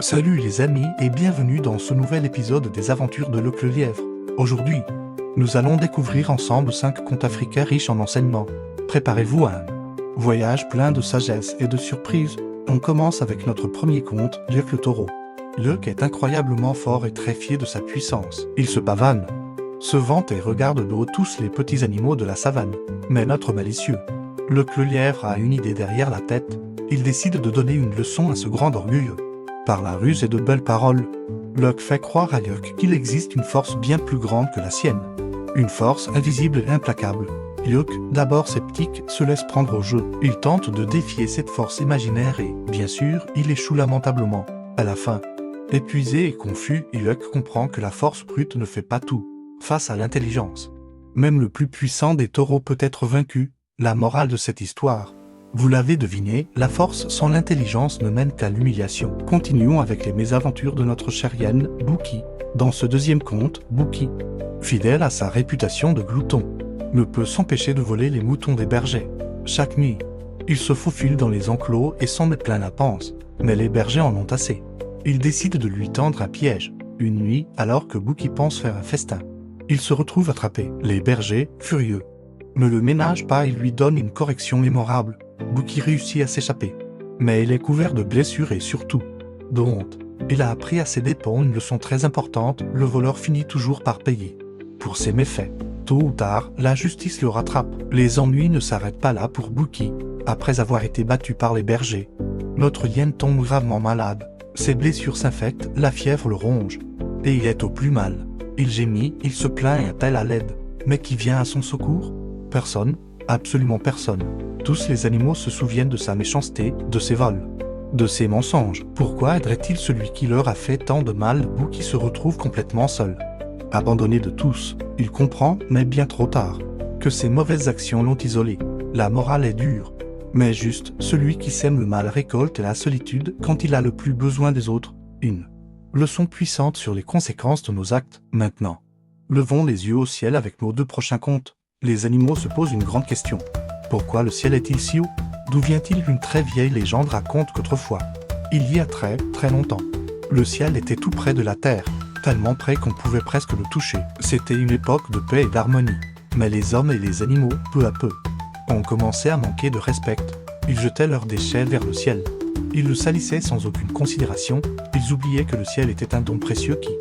Salut les amis et bienvenue dans ce nouvel épisode des aventures de Luc le Lièvre. Aujourd'hui, nous allons découvrir ensemble 5 contes africains riches en enseignements. Préparez-vous à un voyage plein de sagesse et de surprises. On commence avec notre premier conte, Luc le taureau. Luc est incroyablement fort et très fier de sa puissance. Il se pavane, se vante et regarde de haut tous les petits animaux de la savane. Mais notre malicieux, Luc le Lièvre a une idée derrière la tête. Il décide de donner une leçon à ce grand orgueilleux. Par la ruse et de belles paroles, Luc fait croire à Luc qu'il existe une force bien plus grande que la sienne. Une force invisible et implacable. Luc, d'abord sceptique, se laisse prendre au jeu. Il tente de défier cette force imaginaire et, bien sûr, il échoue lamentablement. À la fin, épuisé et confus, Luc comprend que la force brute ne fait pas tout face à l'intelligence. Même le plus puissant des taureaux peut être vaincu. La morale de cette histoire. Vous l'avez deviné, la force sans l'intelligence ne mène qu'à l'humiliation. Continuons avec les mésaventures de notre chère hyène, Bouki. Dans ce deuxième conte, Bouki, fidèle à sa réputation de glouton, ne peut s'empêcher de voler les moutons des bergers. Chaque nuit, il se faufile dans les enclos et s'en met plein la panse. Mais les bergers en ont assez. Ils décident de lui tendre un piège. Une nuit, alors que Bouki pense faire un festin, il se retrouve attrapé. Les bergers, furieux, ne le ménagent pas et lui donnent une correction mémorable. Bouki réussit à s'échapper. Mais il est couvert de blessures et surtout de honte. Il a appris à ses dépens une leçon très importante, le voleur finit toujours par payer pour ses méfaits. Tôt ou tard, la justice le rattrape. Les ennuis ne s'arrêtent pas là pour Bouki. Après avoir été battu par les bergers, notre hyène tombe gravement malade. Ses blessures s'infectent, la fièvre le ronge. Et il est au plus mal. Il gémit, il se plaint et appelle à l'aide. Mais qui vient à son secours? Personne, absolument personne. Tous les animaux se souviennent de sa méchanceté, de ses vols, de ses mensonges. Pourquoi aiderait-il celui qui leur a fait tant de mal? Bouki se retrouve complètement seul. Abandonné de tous, il comprend, mais bien trop tard, que ses mauvaises actions l'ont isolé. La morale est dure, mais juste, celui qui sème le mal récolte la solitude quand il a le plus besoin des autres. Une leçon puissante sur les conséquences de nos actes. Maintenant, levons les yeux au ciel avec nos 2 prochains contes. Les animaux se posent une grande question. Pourquoi le ciel est-il si haut? D'où vient-il? Une très vieille légende raconte qu'autrefois, il y a très, très longtemps, le ciel était tout près de la terre, tellement près qu'on pouvait presque le toucher. C'était une époque de paix et d'harmonie. Mais les hommes et les animaux, peu à peu, ont commencé à manquer de respect. Ils jetaient leurs déchets vers le ciel. Ils le salissaient sans aucune considération. Ils oubliaient que le ciel était un don précieux qui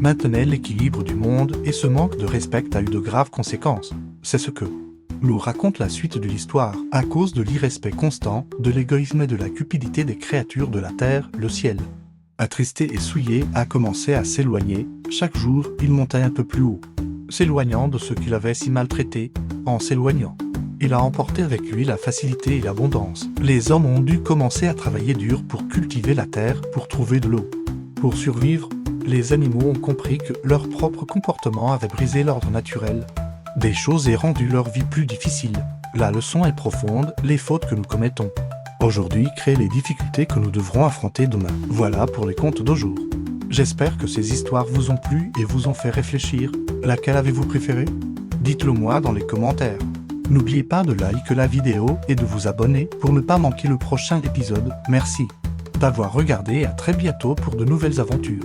maintenait l'équilibre du monde, et ce manque de respect a eu de graves conséquences. C'est ce que nous raconte la suite de l'histoire. À cause de l'irrespect constant, de l'égoïsme et de la cupidité des créatures de la terre, le ciel, attristé et souillé, a commencé à s'éloigner. Chaque jour, il montait un peu plus haut, s'éloignant de ceux qu'il avait si maltraités. En s'éloignant, il a emporté avec lui la facilité et l'abondance. Les hommes ont dû commencer à travailler dur pour cultiver la terre, pour trouver de l'eau. Pour survivre, les animaux ont compris que leur propre comportement avait brisé l'ordre naturel des choses et rendu leur vie plus difficile. La leçon est profonde, les fautes que nous commettons aujourd'hui créent les difficultés que nous devrons affronter demain. Voilà pour les contes d'aujourd'hui. J'espère que ces histoires vous ont plu et vous ont fait réfléchir. Laquelle avez-vous préférée? Dites-le moi dans les commentaires. N'oubliez pas de liker la vidéo et de vous abonner pour ne pas manquer le prochain épisode. Merci d'avoir regardé et à très bientôt pour de nouvelles aventures.